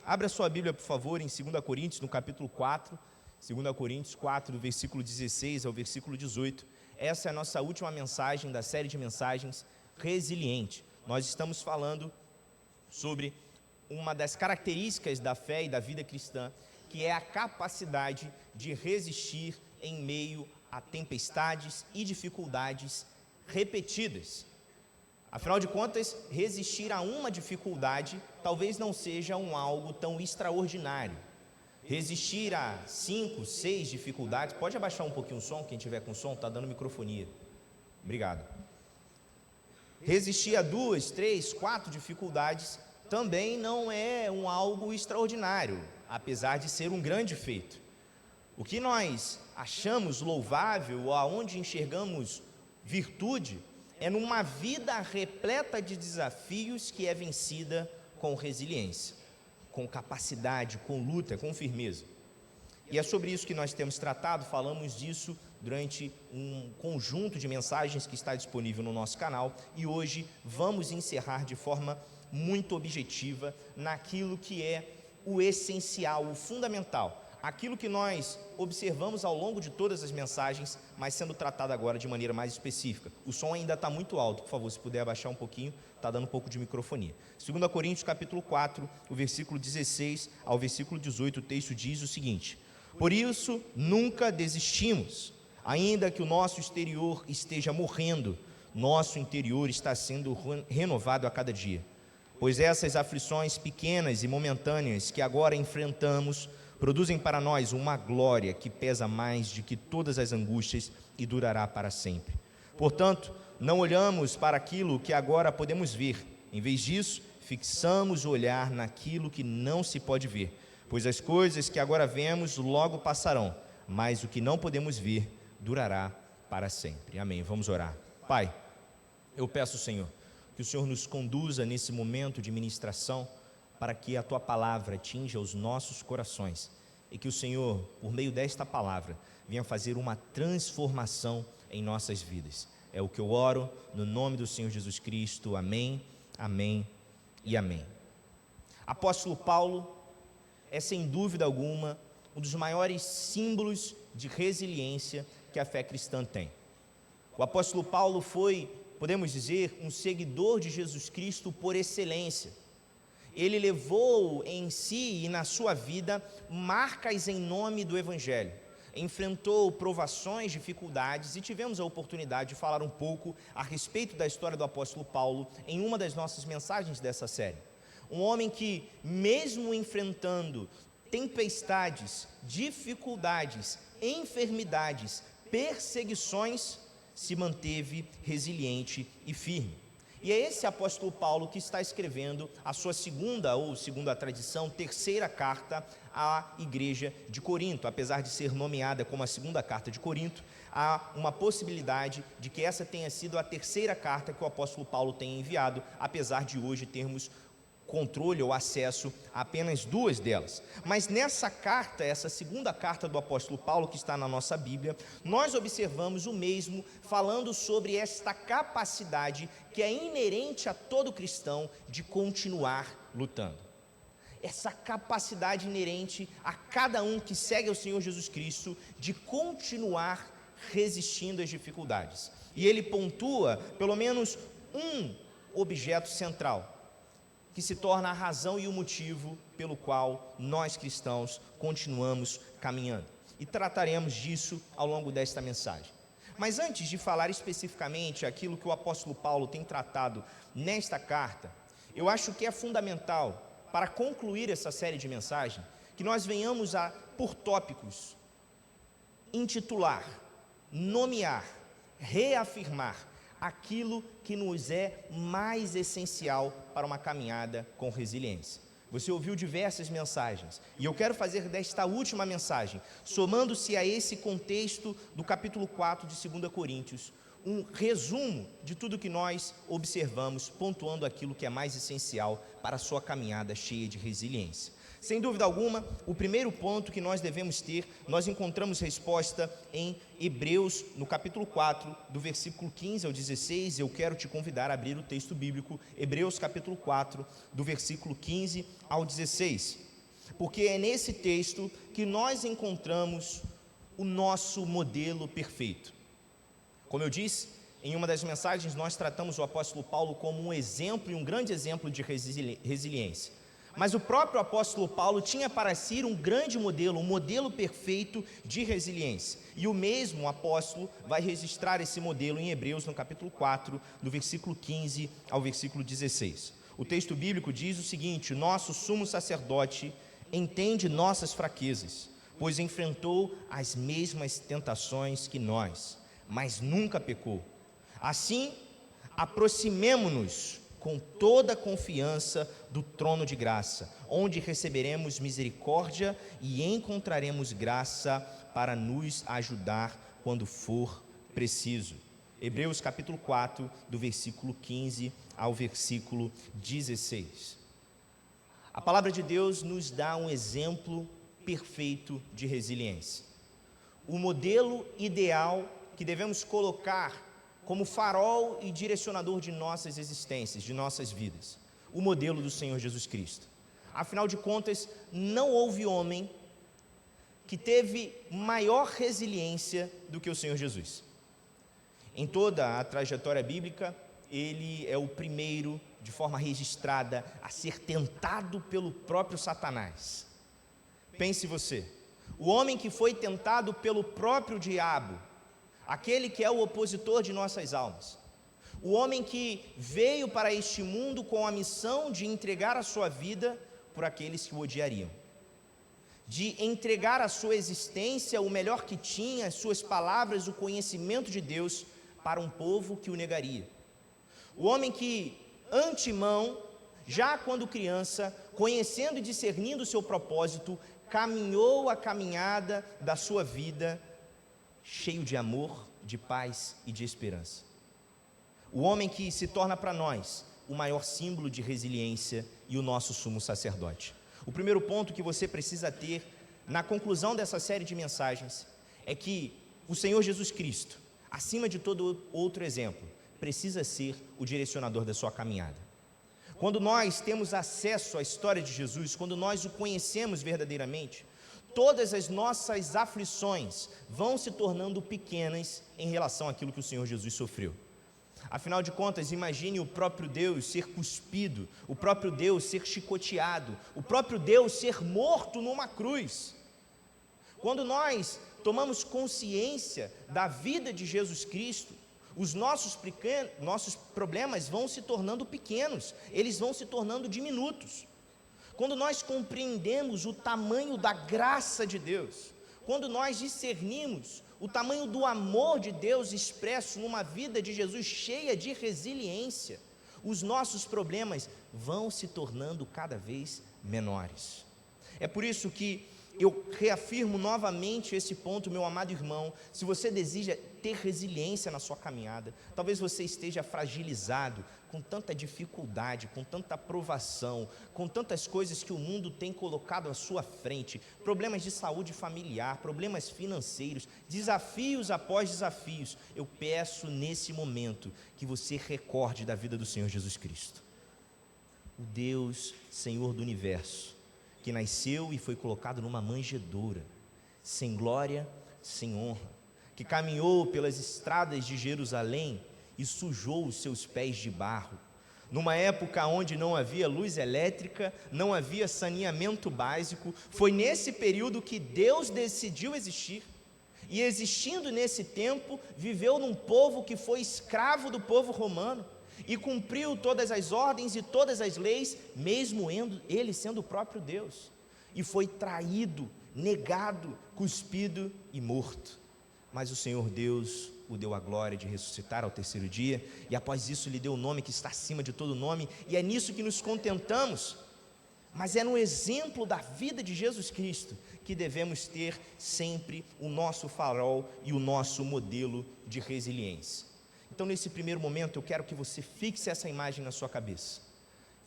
Abra sua Bíblia, por favor, em 2 Coríntios, no capítulo 4, 2 Coríntios 4, do versículo 16 ao versículo 18. Essa é a nossa última mensagem da série de mensagens Resiliente. Nós estamos falando sobre uma das características da fé e da vida cristã, que é a capacidade de resistir em meio a tempestades e dificuldades repetidas. Afinal de contas, resistir a uma dificuldade talvez não seja algo tão extraordinário. Resistir a 5, 6 dificuldades, pode abaixar um pouquinho o som, quem tiver com som, está dando microfonia. Obrigado. Resistir a 2, 3, 4 dificuldades também não é algo extraordinário, apesar de ser um grande feito. O que nós achamos louvável, ou aonde enxergamos virtude, é numa vida repleta de desafios que é vencida com resiliência, com capacidade, com luta, com firmeza. E é sobre isso que nós temos tratado, falamos disso durante um conjunto de mensagens que está disponível no nosso canal, e hoje vamos encerrar de forma muito objetiva naquilo que é o essencial, o fundamental, aquilo que nós observamos ao longo de todas as mensagens, mas sendo tratado agora de maneira mais específica. O som ainda está muito alto, por favor, se puder abaixar um pouquinho, está dando um pouco de microfonia. 2 Coríntios capítulo 4, o versículo 16 ao versículo 18, o texto diz o seguinte: por isso nunca desistimos, ainda que o nosso exterior esteja morrendo, nosso interior está sendo renovado a cada dia, pois essas aflições pequenas e momentâneas que agora enfrentamos produzem para nós uma glória que pesa mais do que todas as angústias e durará para sempre. Portanto, não olhamos para aquilo que agora podemos ver, em vez disso, fixamos o olhar naquilo que não se pode ver, pois as coisas que agora vemos logo passarão, mas o que não podemos ver durará para sempre. Amém. Vamos orar. Pai, eu peço, Senhor, que o Senhor nos conduza nesse momento de ministração, para que a Tua palavra atinja os nossos corações, e que o Senhor, por meio desta palavra, venha fazer uma transformação em nossas vidas. É o que eu oro, no nome do Senhor Jesus Cristo. Amém, amém e amém. Apóstolo Paulo é, sem dúvida alguma, um dos maiores símbolos de resiliência que a fé cristã tem. O apóstolo Paulo foi, podemos dizer, um seguidor de Jesus Cristo por excelência. Ele levou em si e na sua vida marcas em nome do Evangelho, enfrentou provações, dificuldades, e tivemos a oportunidade de falar um pouco a respeito da história do apóstolo Paulo em uma das nossas mensagens dessa série. Um homem que, mesmo enfrentando tempestades, dificuldades, enfermidades, perseguições, se manteve resiliente e firme. E é esse apóstolo Paulo que está escrevendo a sua segunda, ou segundo a tradição, terceira carta à igreja de Corinto. Apesar de ser nomeada como a segunda carta de Corinto, há uma possibilidade de que essa tenha sido a terceira carta que o apóstolo Paulo tenha enviado, apesar de hoje termos controle ou acesso a apenas 2 delas. Mas nessa carta, essa segunda carta do apóstolo Paulo, que está na nossa Bíblia, nós observamos o mesmo falando sobre esta capacidade que é inerente a todo cristão de continuar lutando. Essa capacidade inerente a cada um que segue ao Senhor Jesus Cristo de continuar resistindo às dificuldades. E ele pontua pelo menos um objeto central, que se torna a razão e o motivo pelo qual nós cristãos continuamos caminhando. E trataremos disso ao longo desta mensagem. Mas antes de falar especificamente aquilo que o apóstolo Paulo tem tratado nesta carta, eu acho que é fundamental, para concluir essa série de mensagens, que nós venhamos a, por tópicos, intitular, nomear, reafirmar aquilo que nos é mais essencial para uma caminhada com resiliência. Você ouviu diversas mensagens, e eu quero fazer desta última mensagem, somando-se a esse contexto do capítulo 4 de 2 Coríntios, um resumo de tudo que nós observamos, pontuando aquilo que é mais essencial para a sua caminhada cheia de resiliência. Sem dúvida alguma, o primeiro ponto que nós devemos ter, nós encontramos resposta em Hebreus, no capítulo 4, do versículo 15 ao 16, eu quero te convidar a abrir o texto bíblico, Hebreus capítulo 4, do versículo 15 ao 16. porque é nesse texto que nós encontramos o nosso modelo perfeito. Como eu disse, em uma das mensagens nós tratamos o apóstolo Paulo como um exemplo e um grande exemplo de resiliência. Mas o próprio apóstolo Paulo tinha para si um grande modelo, um modelo perfeito de resiliência. E o mesmo apóstolo vai registrar esse modelo em Hebreus, no capítulo 4, do versículo 15 ao versículo 16. O texto bíblico diz o seguinte: nosso sumo sacerdote entende nossas fraquezas, pois enfrentou as mesmas tentações que nós, mas nunca pecou. Assim, aproximemo-nos com toda a confiança do trono de graça, onde receberemos misericórdia e encontraremos graça para nos ajudar quando for preciso. Hebreus capítulo 4, do versículo 15 ao versículo 16. A palavra de Deus nos dá um exemplo perfeito de resiliência. O modelo ideal que devemos colocar como farol e direcionador de nossas existências, de nossas vidas. O modelo do Senhor Jesus Cristo. Afinal de contas, não houve homem que teve maior resiliência do que o Senhor Jesus. Em toda a trajetória bíblica, ele é o primeiro, de forma registrada, a ser tentado pelo próprio Satanás. Pense você, o homem que foi tentado pelo próprio diabo, aquele que é o opositor de nossas almas, o homem que veio para este mundo com a missão de entregar a sua vida por aqueles que o odiariam, de entregar a sua existência, o melhor que tinha, as suas palavras, o conhecimento de Deus, para um povo que o negaria. O homem que, antemão, já quando criança, conhecendo e discernindo o seu propósito, caminhou a caminhada da sua vida, cheio de amor, de paz e de esperança. O homem que se torna para nós o maior símbolo de resiliência e o nosso sumo sacerdote. O primeiro ponto que você precisa ter na conclusão dessa série de mensagens é que o Senhor Jesus Cristo, acima de todo outro exemplo, precisa ser o direcionador da sua caminhada. Quando nós temos acesso à história de Jesus, quando nós o conhecemos verdadeiramente, todas as nossas aflições vão se tornando pequenas em relação àquilo que o Senhor Jesus sofreu. Afinal de contas, imagine o próprio Deus ser cuspido, o próprio Deus ser chicoteado, o próprio Deus ser morto numa cruz. Quando nós tomamos consciência da vida de Jesus Cristo, os nossos problemas vão se tornando pequenos, eles vão se tornando diminutos. Quando nós compreendemos o tamanho da graça de Deus, quando nós discernimos o tamanho do amor de Deus expresso numa vida de Jesus cheia de resiliência, os nossos problemas vão se tornando cada vez menores. É por isso que eu reafirmo novamente esse ponto, meu amado irmão. Se você deseja ter resiliência na sua caminhada, talvez você esteja fragilizado com tanta dificuldade, com tanta provação, com tantas coisas que o mundo tem colocado à sua frente, problemas de saúde familiar, problemas financeiros, desafios após desafios. Eu peço nesse momento que você recorde da vida do Senhor Jesus Cristo, o Deus Senhor do universo, que nasceu e foi colocado numa manjedoura, sem glória, sem honra, que caminhou pelas estradas de Jerusalém e sujou os seus pés de barro, numa época onde não havia luz elétrica, não havia saneamento básico. Foi nesse período que Deus decidiu existir, e existindo nesse tempo, viveu num povo que foi escravo do povo romano, e cumpriu todas as ordens e todas as leis, mesmo ele sendo o próprio Deus, e foi traído, negado, cuspido e morto. Mas o Senhor Deus o deu a glória de ressuscitar ao terceiro dia, e após isso lhe deu o nome que está acima de todo nome, e é nisso que nos contentamos. Mas é no exemplo da vida de Jesus Cristo que devemos ter sempre o nosso farol e o nosso modelo de resiliência. Então, nesse primeiro momento, eu quero que você fixe essa imagem na sua cabeça.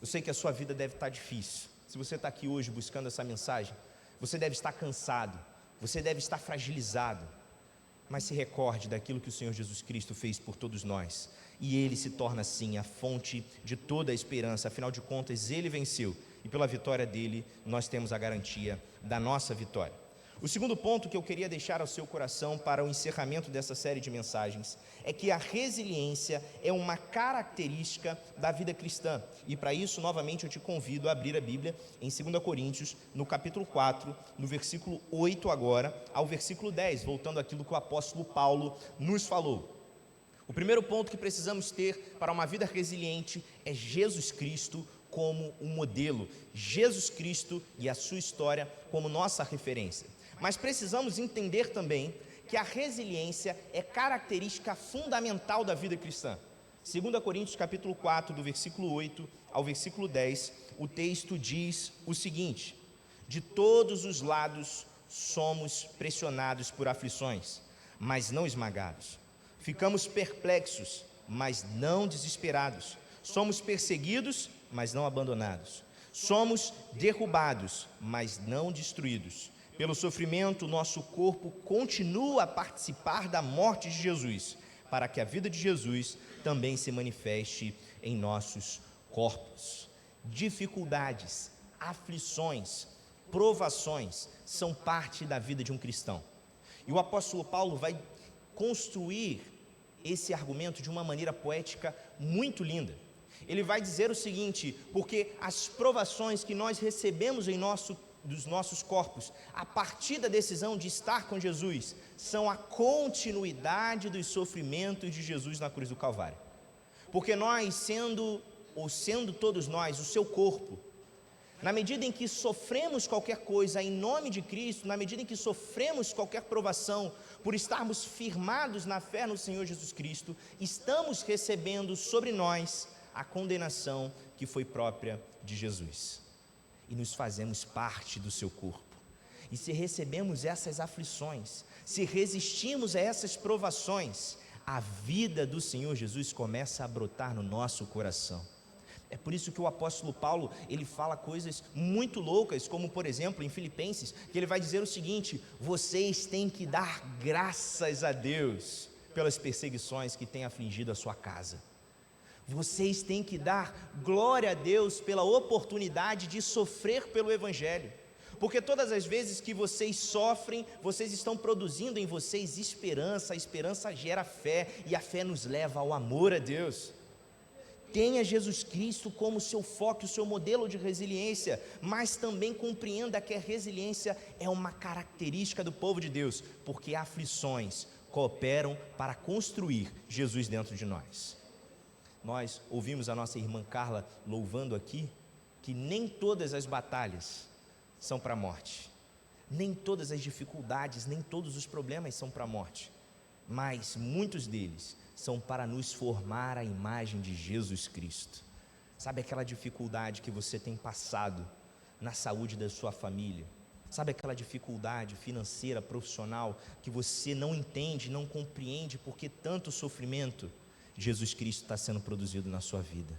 Eu sei que a sua vida deve estar difícil. Se você está aqui hoje buscando essa mensagem, você deve estar cansado, você deve estar fragilizado, mas se recorde daquilo que o Senhor Jesus Cristo fez por todos nós, e Ele se torna assim a fonte de toda a esperança. Afinal de contas, Ele venceu, e pela vitória dele, nós temos a garantia da nossa vitória. O segundo ponto que eu queria deixar ao seu coração para o encerramento dessa série de mensagens é que a resiliência é uma característica da vida cristã. E para isso, novamente, eu te convido a abrir a Bíblia em 2 Coríntios, no capítulo 4, no versículo 8 agora, ao versículo 10, voltando àquilo que o apóstolo Paulo nos falou. O primeiro ponto que precisamos ter para uma vida resiliente é Jesus Cristo como um modelo, Jesus Cristo e a sua história como nossa referência. Mas precisamos entender também que a resiliência é característica fundamental da vida cristã. 2 Coríntios capítulo 4, do versículo 8 ao versículo 10, o texto diz o seguinte: de todos os lados somos pressionados por aflições, mas não esmagados. Ficamos perplexos, mas não desesperados. Somos perseguidos, mas não abandonados. Somos derrubados, mas não destruídos. Pelo sofrimento, nosso corpo continua a participar da morte de Jesus, para que a vida de Jesus também se manifeste em nossos corpos. Dificuldades, aflições, provações são parte da vida de um cristão. E o apóstolo Paulo vai construir esse argumento de uma maneira poética muito linda. Ele vai dizer o seguinte: porque as provações que nós recebemos dos nossos corpos, a partir da decisão de estar com Jesus, são a continuidade dos sofrimentos de Jesus na cruz do Calvário. Porque nós, sendo todos nós, o seu corpo, na medida em que sofremos qualquer coisa em nome de Cristo, na medida em que sofremos qualquer provação, por estarmos firmados na fé no Senhor Jesus Cristo, estamos recebendo sobre nós a condenação que foi própria de Jesus. E nos fazemos parte do seu corpo. E se recebemos essas aflições, se resistimos a essas provações, a vida do Senhor Jesus começa a brotar no nosso coração. É por isso que o apóstolo Paulo, ele fala coisas muito loucas, como por exemplo em Filipenses, que ele vai dizer o seguinte: vocês têm que dar graças a Deus pelas perseguições que têm afligido a sua casa. Vocês têm que dar glória a Deus pela oportunidade de sofrer pelo Evangelho, porque todas as vezes que vocês sofrem, vocês estão produzindo em vocês esperança, a esperança gera fé, e a fé nos leva ao amor a Deus. Tenha Jesus Cristo como seu foco, o seu modelo de resiliência, mas também compreenda que a resiliência é uma característica do povo de Deus, porque aflições cooperam para construir Jesus dentro de nós. Nós ouvimos a nossa irmã Carla louvando aqui, que nem todas as batalhas são para a morte, nem todas as dificuldades, nem todos os problemas são para a morte, mas muitos deles são para nos formar a imagem de Jesus Cristo. Sabe aquela dificuldade que você tem passado na saúde da sua família? Sabe aquela dificuldade financeira, profissional, que você não entende, não compreende por que tanto sofrimento? Jesus Cristo está sendo produzido na sua vida.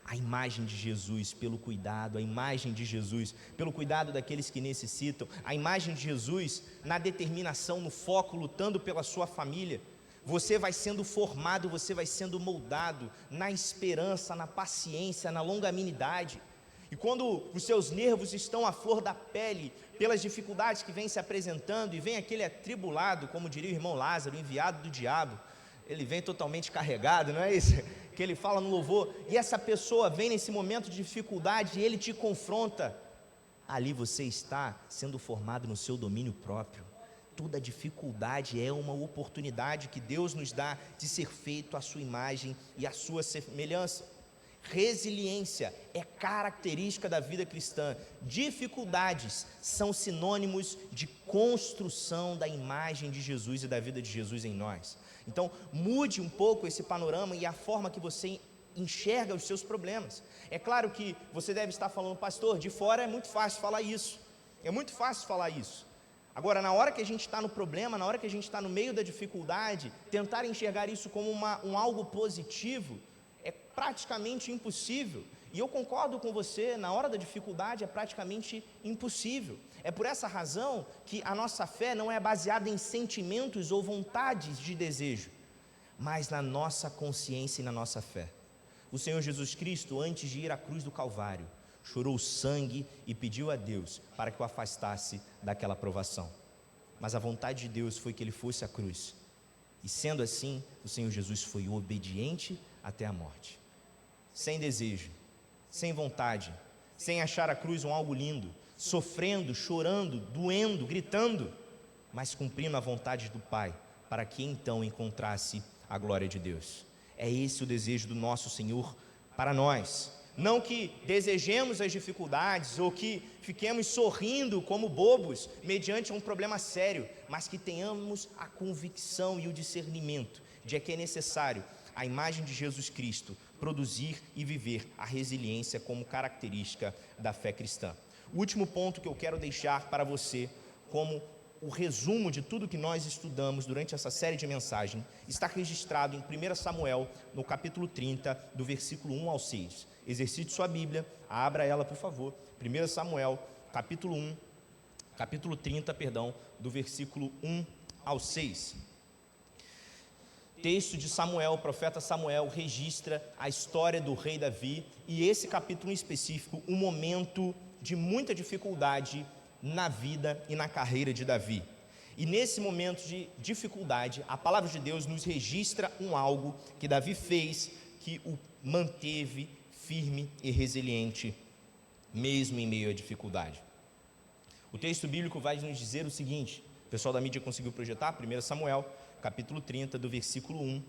A imagem de Jesus pelo cuidado, a imagem de Jesus pelo cuidado daqueles que necessitam, a imagem de Jesus na determinação, no foco, lutando pela sua família. Você vai sendo formado, você vai sendo moldado na esperança, na paciência, na longanimidade. E quando os seus nervos estão à flor da pele, pelas dificuldades que vêm se apresentando, e vem aquele atribulado, como diria o irmão Lázaro, enviado do diabo, ele vem totalmente carregado, não é isso? Que ele fala no louvor, e essa pessoa vem nesse momento de dificuldade, e ele te confronta. Ali você está sendo formado no seu domínio próprio. Toda dificuldade é uma oportunidade que Deus nos dá de ser feito à sua imagem e à sua semelhança. Resiliência é característica da vida cristã. Dificuldades são sinônimos de construção da imagem de Jesus e da vida de Jesus em nós. Então, mude um pouco esse panorama e a forma que você enxerga os seus problemas. É claro que você deve estar falando: pastor, de fora é muito fácil falar isso. É muito fácil falar isso. Agora, na hora que a gente está no problema, na hora que a gente está no meio da dificuldade, tentar enxergar isso como um algo positivo é praticamente impossível. E eu concordo com você, na hora da dificuldade é praticamente impossível. É por essa razão que a nossa fé não é baseada em sentimentos ou vontades de desejo, mas na nossa consciência e na nossa fé. O Senhor Jesus Cristo, antes de ir à cruz do Calvário, chorou sangue e pediu a Deus para que o afastasse daquela provação. Mas a vontade de Deus foi que ele fosse à cruz. E sendo assim, o Senhor Jesus foi obediente até a morte. Sem desejo, sem vontade, sem achar a cruz um algo lindo, sofrendo, chorando, doendo, gritando, mas cumprindo a vontade do Pai, para que então encontrasse a glória de Deus. É esse o desejo do nosso Senhor para nós. Não que desejemos as dificuldades ou que fiquemos sorrindo como bobos mediante um problema sério, mas que tenhamos a convicção e o discernimento de que é necessário a imagem de Jesus Cristo produzir e viver a resiliência como característica da fé cristã. O último ponto que eu quero deixar para você como o resumo de tudo que nós estudamos durante essa série de mensagens está registrado em 1 Samuel, no capítulo 30, do versículo 1 ao 6. Exercite sua Bíblia, abra ela por favor. 1 Samuel, capítulo 30, do versículo 1 ao 6. Texto de Samuel, o profeta Samuel registra a história do rei Davi, e esse capítulo em específico, um momento de muita dificuldade na vida e na carreira de Davi. E nesse momento de dificuldade, a palavra de Deus nos registra algo que Davi fez, que o manteve firme e resiliente, mesmo em meio à dificuldade. O texto bíblico vai nos dizer o seguinte, o pessoal da mídia conseguiu projetar? 1 Samuel, capítulo 30, do versículo 1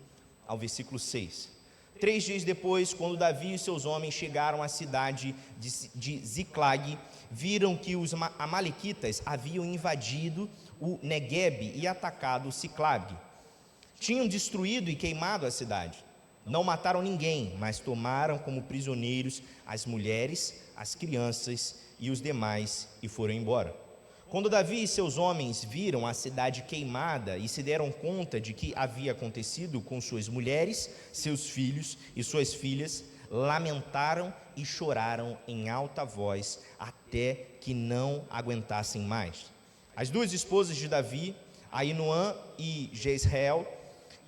ao versículo 6. 3 dias depois, quando Davi e seus homens chegaram à cidade de Ziclag, viram que os amalequitas haviam invadido o Neguebe e atacado Ziclag. Tinham destruído e queimado a cidade. Não mataram ninguém, mas tomaram como prisioneiros as mulheres, as crianças e os demais e foram embora. Quando Davi e seus homens viram a cidade queimada e se deram conta de que havia acontecido com suas mulheres, seus filhos e suas filhas, lamentaram e choraram em alta voz até que não aguentassem mais. As duas esposas de Davi, Ainoã e Jezreel,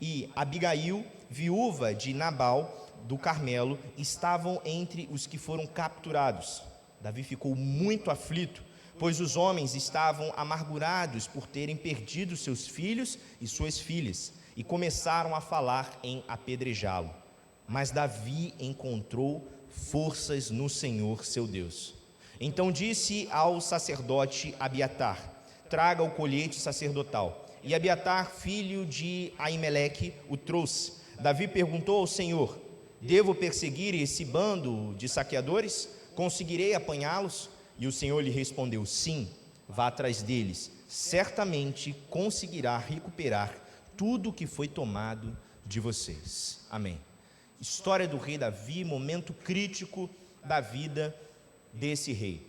e Abigail, viúva de Nabal do Carmelo, estavam entre os que foram capturados. Davi ficou muito aflito, pois os homens estavam amargurados por terem perdido seus filhos e suas filhas, e começaram a falar em apedrejá-lo. Mas Davi encontrou forças no Senhor seu Deus. Então disse ao sacerdote Abiatar: traga o colete sacerdotal. E Abiatar, filho de Aimeleque, o trouxe. Davi perguntou ao Senhor: devo perseguir esse bando de saqueadores? Conseguirei apanhá-los? E o Senhor lhe respondeu: sim, vá atrás deles, certamente conseguirá recuperar tudo o que foi tomado de vocês. Amém. História do rei Davi, momento crítico da vida desse rei.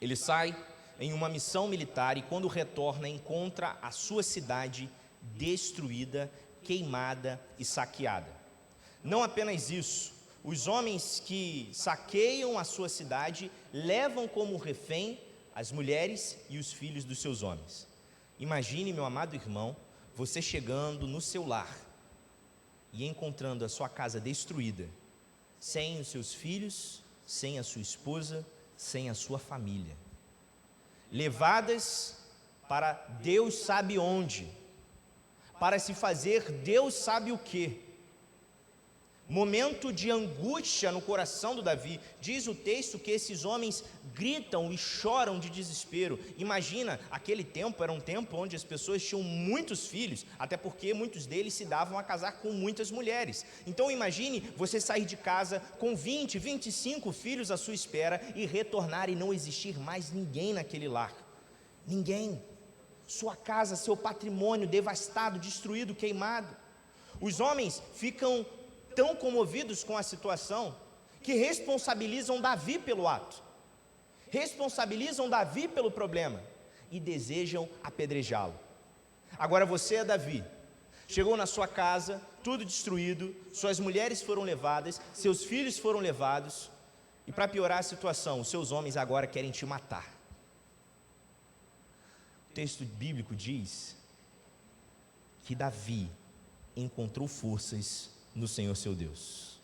Ele sai em uma missão militar e quando retorna encontra a sua cidade destruída, queimada e saqueada. Não apenas isso, os homens que saqueiam a sua cidade levam como refém as mulheres e os filhos dos seus homens. Imagine, meu amado irmão, você chegando no seu lar e encontrando a sua casa destruída, sem os seus filhos, sem a sua esposa, sem a sua família, levadas para Deus sabe onde, para se fazer Deus sabe o que. Momento de angústia no coração do Davi. Diz o texto que esses homens gritam e choram de desespero. Imagina, aquele tempo era um tempo onde as pessoas tinham muitos filhos, até porque muitos deles se davam a casar com muitas mulheres. Então imagine você sair de casa com 20, 25 filhos à sua espera e retornar e não existir mais ninguém naquele lar. Ninguém. Sua casa, seu patrimônio devastado, destruído, queimado. Os homens ficam tão comovidos com a situação que responsabilizam Davi pelo ato, responsabilizam Davi pelo problema e desejam apedrejá-lo. Agora você é Davi, chegou na sua casa, tudo destruído, suas mulheres foram levadas, seus filhos foram levados e para piorar a situação, os seus homens agora querem te matar. O texto bíblico diz que Davi encontrou forças no Senhor seu Deus.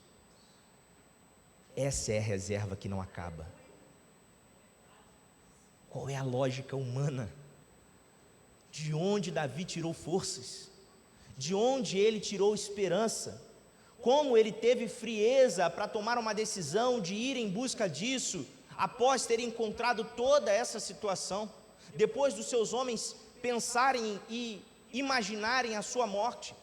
Essa é a reserva que não acaba. Qual é a lógica humana? De onde Davi tirou forças? De onde ele tirou esperança? Como ele teve frieza para tomar uma decisão de ir em busca disso, após ter encontrado toda essa situação, depois dos seus homens pensarem e imaginarem a sua morte?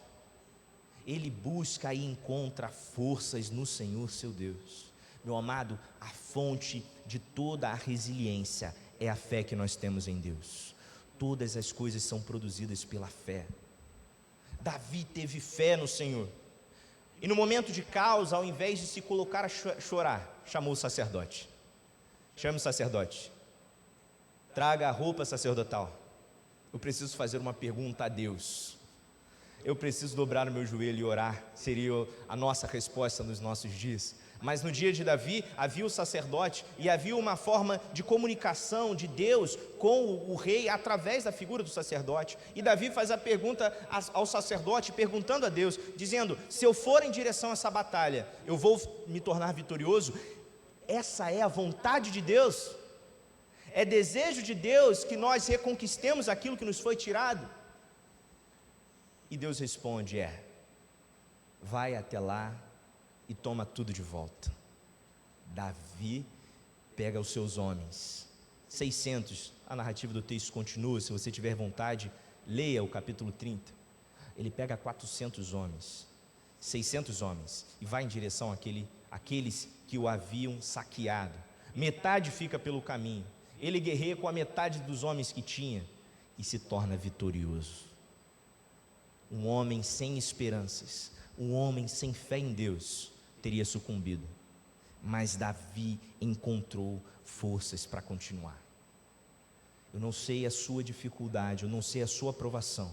Ele busca e encontra forças no Senhor seu Deus. Meu amado, a fonte de toda a resiliência é a fé que nós temos em Deus. Todas as coisas são produzidas pela fé. Davi teve fé no Senhor, e no momento de caos, ao invés de se colocar a chorar, chamou o sacerdote. Chame o sacerdote, traga a roupa sacerdotal. Eu preciso fazer uma pergunta a Deus. Eu preciso dobrar o meu joelho e orar. Seria a nossa resposta nos nossos dias. Mas no dia de Davi, havia o sacerdote e havia uma forma de comunicação de Deus com o rei através da figura do sacerdote. E Davi faz a pergunta ao sacerdote, perguntando a Deus, dizendo: se eu for em direção a essa batalha, eu vou me tornar vitorioso? Essa é a vontade de Deus? É desejo de Deus que nós reconquistemos aquilo que nos foi tirado? E Deus responde: vai até lá e toma tudo de volta. Davi pega os seus homens, 600, a narrativa do texto continua, se você tiver vontade, leia o capítulo 30, ele pega 400 homens, 600 homens, e vai em direção àqueles que o haviam saqueado. Metade fica pelo caminho, ele guerreia com a metade dos homens que tinha, e se torna vitorioso. Um homem sem esperanças, um homem sem fé em Deus, teria sucumbido, mas Davi encontrou forças para continuar. Eu não sei a sua dificuldade, eu não sei a sua provação,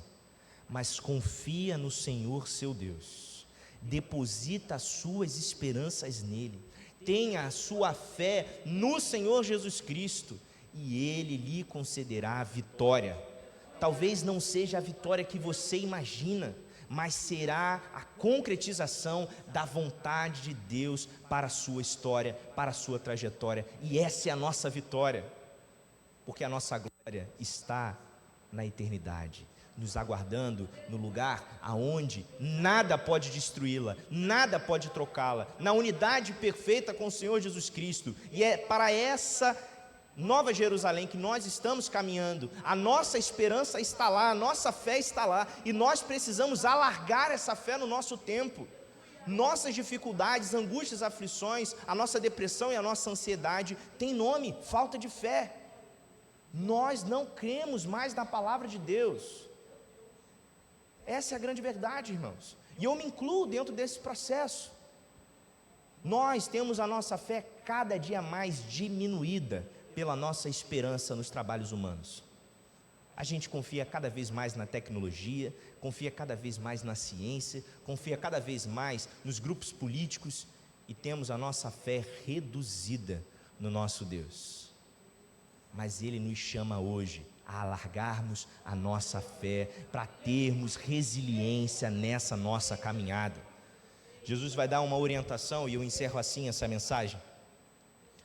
mas confia no Senhor seu Deus, deposita as suas esperanças nele, tenha a sua fé no Senhor Jesus Cristo, e Ele lhe concederá a vitória. Talvez não seja a vitória que você imagina, mas será a concretização da vontade de Deus para a sua história, para a sua trajetória, e essa é a nossa vitória, porque a nossa glória está na eternidade, nos aguardando no lugar aonde nada pode destruí-la, nada pode trocá-la, na unidade perfeita com o Senhor Jesus Cristo, e é para essa Nova Jerusalém que nós estamos caminhando. A nossa esperança está lá, a nossa fé está lá, e nós precisamos alargar essa fé no nosso tempo. Nossas dificuldades, angústias, aflições, a nossa depressão e a nossa ansiedade tem nome: falta de fé. Nós não cremos mais na palavra de Deus. Essa é a grande verdade, irmãos, e eu me incluo dentro desse processo. Nós temos a nossa fé cada dia mais diminuída pela nossa esperança nos trabalhos humanos. A gente confia cada vez mais na tecnologia, confia cada vez mais na ciência, confia cada vez mais nos grupos políticos, e temos a nossa fé reduzida no nosso Deus. Mas Ele nos chama hoje a alargarmos a nossa fé, para termos resiliência nessa nossa caminhada. Jesus vai dar uma orientação, e eu encerro assim essa mensagem,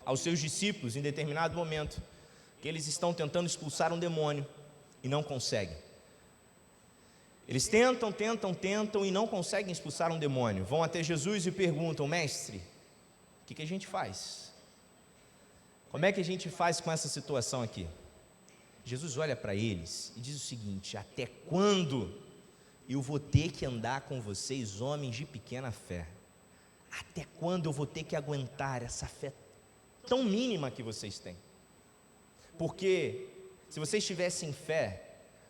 aos seus discípulos em determinado momento, que eles estão tentando expulsar um demônio e não conseguem. Eles tentam e não conseguem expulsar um demônio. Vão até Jesus e perguntam: mestre, o que a gente faz? Como é que a gente faz com essa situação aqui? Jesus olha para eles e diz o seguinte: até quando eu vou ter que andar com vocês, homens de pequena fé? Até quando eu vou ter que aguentar essa fé tão mínima que vocês têm? Porque se vocês tivessem fé,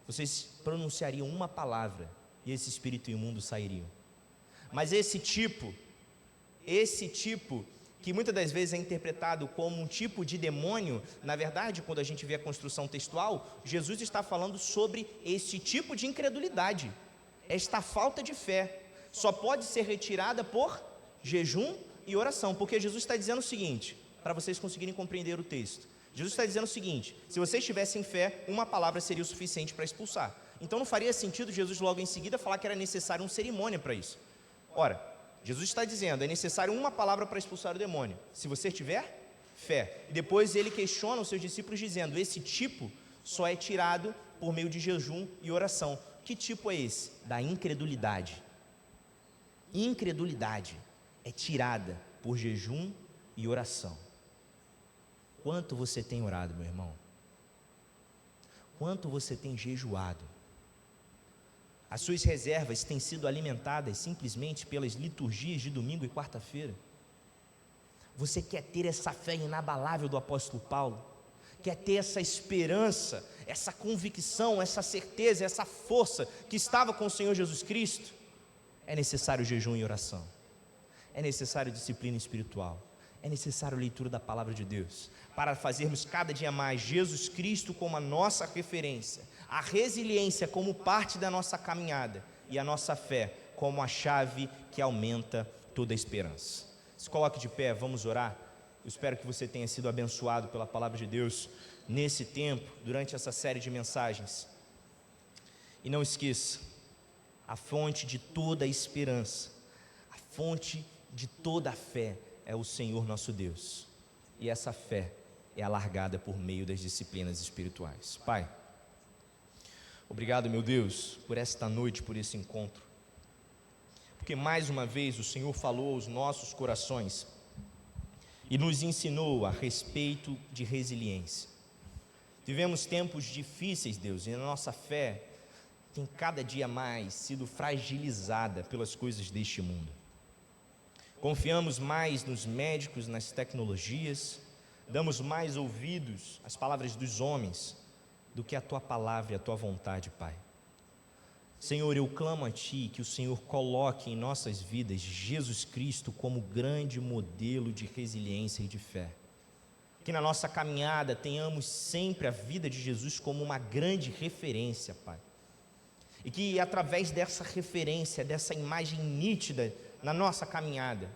vocês pronunciariam uma palavra e esse espírito imundo sairia. Mas esse tipo que muitas das vezes é interpretado como um tipo de demônio, na verdade, quando a gente vê a construção textual, Jesus está falando sobre esse tipo de incredulidade. Esta falta de fé só pode ser retirada por jejum e oração, porque Jesus está dizendo o seguinte, para vocês conseguirem compreender o texto. Jesus está dizendo o seguinte: se vocês tivessem fé, uma palavra seria o suficiente para expulsar. Então não faria sentido Jesus logo em seguida falar que era necessário uma cerimônia para isso. Ora, Jesus está dizendo: é necessário uma palavra para expulsar o demônio. Se você tiver fé. E depois ele questiona os seus discípulos dizendo: esse tipo só é tirado por meio de jejum e oração. Que tipo é esse? Da incredulidade. Incredulidade é tirada por jejum e oração. Quanto você tem orado, meu irmão? Quanto você tem jejuado? As suas reservas têm sido alimentadas simplesmente pelas liturgias de domingo e quarta-feira? Você quer ter essa fé inabalável do apóstolo Paulo? Quer ter essa esperança, essa convicção, essa certeza, essa força que estava com o Senhor Jesus Cristo? É necessário jejum e oração. É necessário disciplina espiritual. É necessário leitura da palavra de Deus, para fazermos cada dia mais Jesus Cristo como a nossa referência, a resiliência como parte da nossa caminhada e a nossa fé como a chave que aumenta toda a esperança. Se coloque de pé, vamos orar. Eu espero que você tenha sido abençoado pela palavra de Deus nesse tempo, durante essa série de mensagens. E não esqueça, a fonte de toda a esperança, a fonte de toda a fé é o Senhor nosso Deus, e essa fé é alargada por meio das disciplinas espirituais. Pai, obrigado, meu Deus, por esta noite, por esse encontro, porque mais uma vez o Senhor falou aos nossos corações e nos ensinou a respeito de resiliência. Vivemos tempos difíceis, Deus, e a nossa fé tem cada dia mais sido fragilizada pelas coisas deste mundo. Confiamos mais nos médicos, nas tecnologias, damos mais ouvidos às palavras dos homens do que à Tua palavra e à Tua vontade, Pai. Senhor, eu clamo a Ti que o Senhor coloque em nossas vidas Jesus Cristo como grande modelo de resiliência e de fé. Que na nossa caminhada tenhamos sempre a vida de Jesus como uma grande referência, Pai. E que através dessa referência, dessa imagem nítida na nossa caminhada,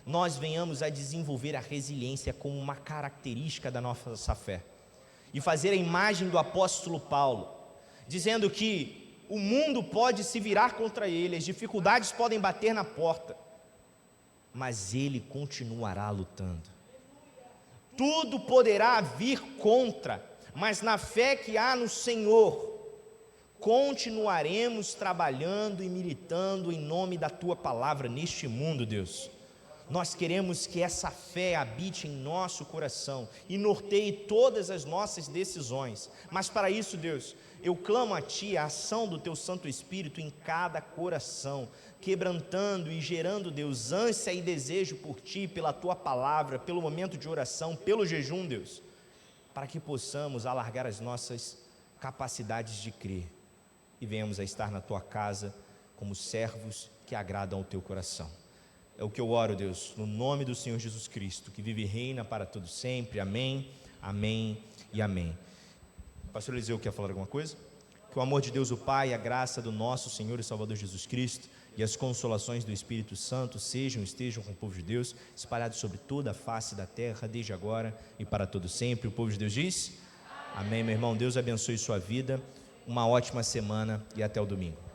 nós venhamos a desenvolver a resiliência como uma característica da nossa fé. E fazer a imagem do apóstolo Paulo, dizendo que o mundo pode se virar contra ele, as dificuldades podem bater na porta, mas ele continuará lutando. Tudo poderá vir contra, mas na fé que há no Senhor, continuaremos trabalhando e militando em nome da Tua palavra neste mundo, Deus. Nós queremos que essa fé habite em nosso coração e norteie todas as nossas decisões, mas para isso, Deus, eu clamo a Ti a ação do Teu Santo Espírito em cada coração, quebrantando e gerando, Deus, ânsia e desejo por Ti, pela Tua palavra, pelo momento de oração, pelo jejum, Deus, para que possamos alargar as nossas capacidades de crer e venhamos a estar na Tua casa como servos que agradam ao Teu coração. É o que eu oro, Deus, no nome do Senhor Jesus Cristo, que vive e reina para todo sempre. Amém, amém e amém. Pastor Eliseu quer falar alguma coisa? Que o amor de Deus o Pai, a graça do nosso Senhor e Salvador Jesus Cristo e as consolações do Espírito Santo estejam com o povo de Deus, espalhados sobre toda a face da terra, desde agora e para todo sempre. O povo de Deus diz: amém, meu irmão. Deus abençoe sua vida, uma ótima semana e até o domingo.